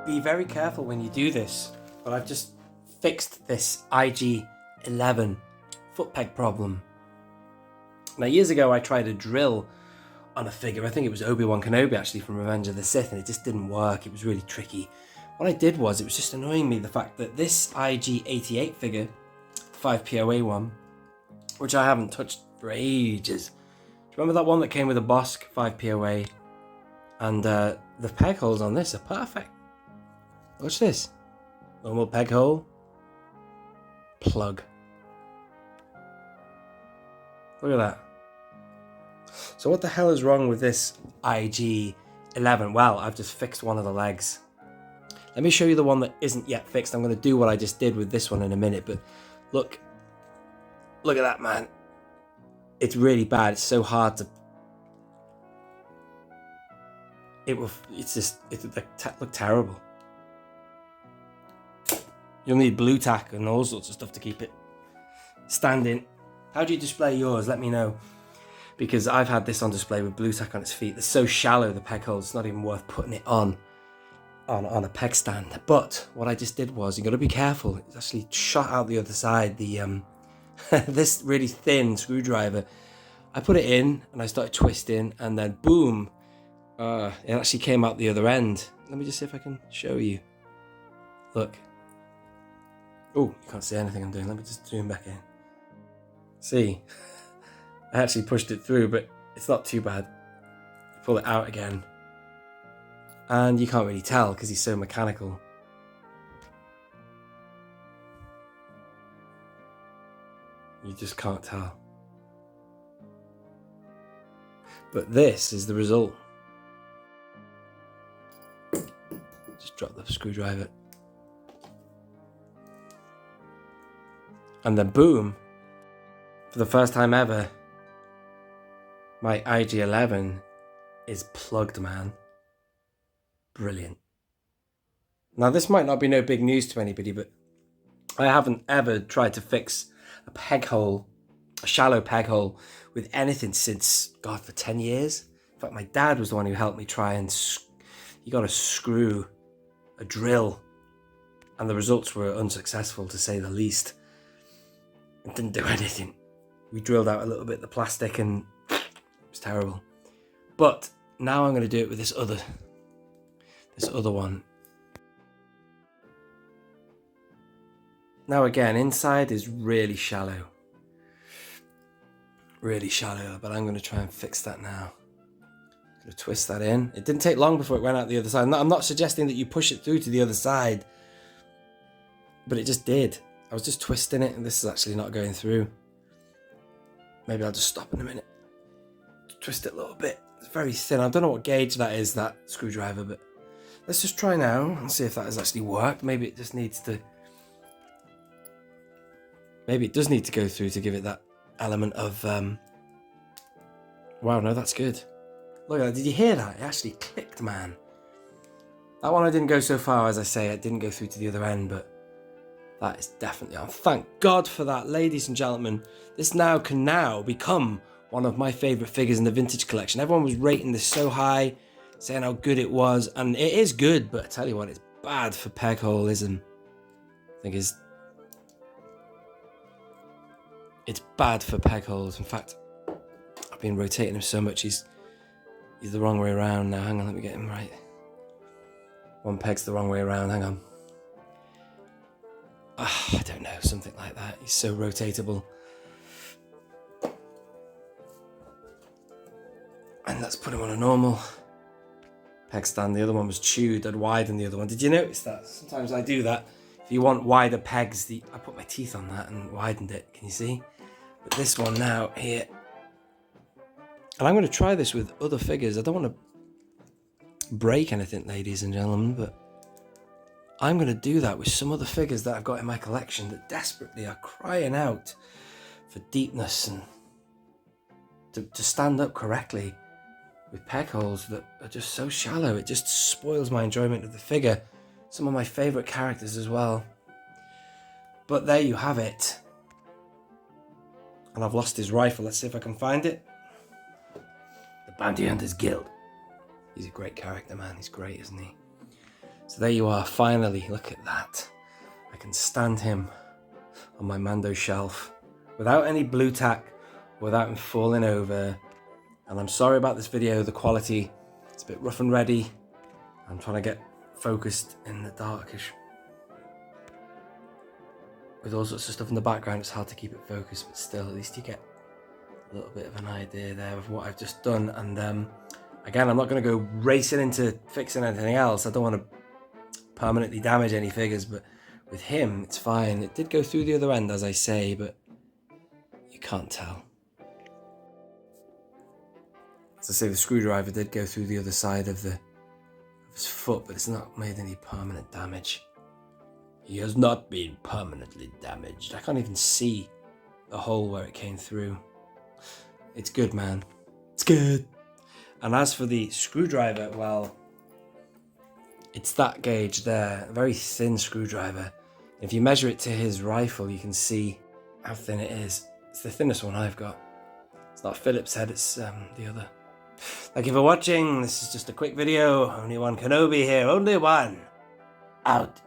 be very careful when you do this. But I've just fixed this IG-11 foot peg problem. Now, years ago, I tried a drill on a figure. I think it was One Kenobi, actually, from Revenge of the Sith, and it just didn't work. It was really tricky. What I did was, it was just annoying me, the fact that this IG-88 figure, 5POA one, which I haven't touched for ages. Do you remember that one that came with a Bossk 5POA? And the peg holes on this are perfect. Watch this. Normal peg hole. Plug. Look at that. So what the hell is wrong with this IG-11? Well, I've just fixed one of the legs. Let me show you the one that isn't yet fixed. I'm going to do what I just did with this one in a minute, but look at that, man. It's really bad. It's so hard to... It look terrible. You'll need blue tack and all sorts of stuff to keep it standing. How do you display yours? Let me know. Because I've had this on display with blue tack on its feet. They're so shallow, the peg holes, it's not even worth putting it on a peg stand. But what I just did was, you got to be careful. It's actually shot out the other side. The this really thin screwdriver. I put it in and I started twisting, and then boom, it actually came out the other end. Let me just see if I can show you. Look. Oh, you can't see anything I'm doing. Let me just zoom back in. See, I actually pushed it through, but it's not too bad. Pull it out again, and you can't really tell because he's so mechanical. You just can't tell. But this is the result. Just drop the screwdriver. And then boom, for the first time ever, my IG-11 is plugged, man. Brilliant. Now, this might not be no big news to anybody, but I haven't ever tried to fix a peg hole, a shallow peg hole, with anything since, God, for 10 years. In fact, my dad was the one who helped me try and, he got a screw, a drill, and the results were unsuccessful, to say the least. It didn't do anything. We drilled out a little bit of the plastic and it was terrible. But now I'm going to do it with this other one. Now again, inside is really shallow. Really shallow, but I'm going to try and fix that now. I'm going to twist that in. It didn't take long before it went out the other side. I'm not suggesting that you push it through to the other side, but it just did. I was just twisting it, and this is actually not going through. Maybe I'll just stop in a minute. Twist it a little bit. It's very thin. I don't know what gauge that is, that screwdriver, but let's just try now and see if that has actually worked. Maybe it just needs to... Maybe it does need to go through to give it that element of... Wow, no, that's good. Look at that. Did you hear that? It actually clicked, man. That one I didn't go so far, as I say. It didn't go through to the other end, but that is definitely on. Thank God for that, ladies and gentlemen. This can now become one of my favourite figures in the vintage collection. Everyone was rating this so high, saying how good it was, and it is good, but I tell you what, it's bad for peg holism. I think it's bad for peg holes. In fact, I've been rotating him so much, he's the wrong way around now. Hang on, let me get him right. One peg's the wrong way around, hang on. I don't know, something like that. He's so rotatable. And let's put him on a normal peg stand. The other one was chewed. I'd widen the other one. Did you notice that? Sometimes I do that. If you want wider pegs, I put my teeth on that and widened it. Can you see? But this one now, here. And I'm going to try this with other figures. I don't want to break anything, ladies and gentlemen, but I'm going to do that with some other figures that I've got in my collection that desperately are crying out for deepness and to stand up correctly with peg holes that are just so shallow. It just spoils my enjoyment of the figure. Some of my favourite characters as well. But there you have it. And I've lost his rifle. Let's see if I can find it. The Bounty Hunters Guild. He's a great character, man. He's great, isn't he? So there you are, finally, look at that. I can stand him on my Mando shelf without any blue tack, without him falling over. And I'm sorry about this video, the quality, it's a bit rough and ready. I'm trying to get focused in the darkish. With all sorts of stuff in the background, it's hard to keep it focused, but still, at least you get a little bit of an idea there of what I've just done. And again, I'm not going to go racing into fixing anything else. I don't want to permanently damage any figures, but with him, it's fine. It did go through the other end, as I say, but you can't tell. As I say, the screwdriver did go through the other side of his foot, but it's not made any permanent damage. He has not been permanently damaged. I can't even see the hole where it came through. It's good, man. It's good. And as for the screwdriver, well, it's that gauge there, a very thin screwdriver. If you measure it to his rifle, you can see how thin it is. It's the thinnest one I've got. It's not Philip's head, it's the other. Thank you for watching. This is just a quick video. Only One Kenobi here. Only one. Out.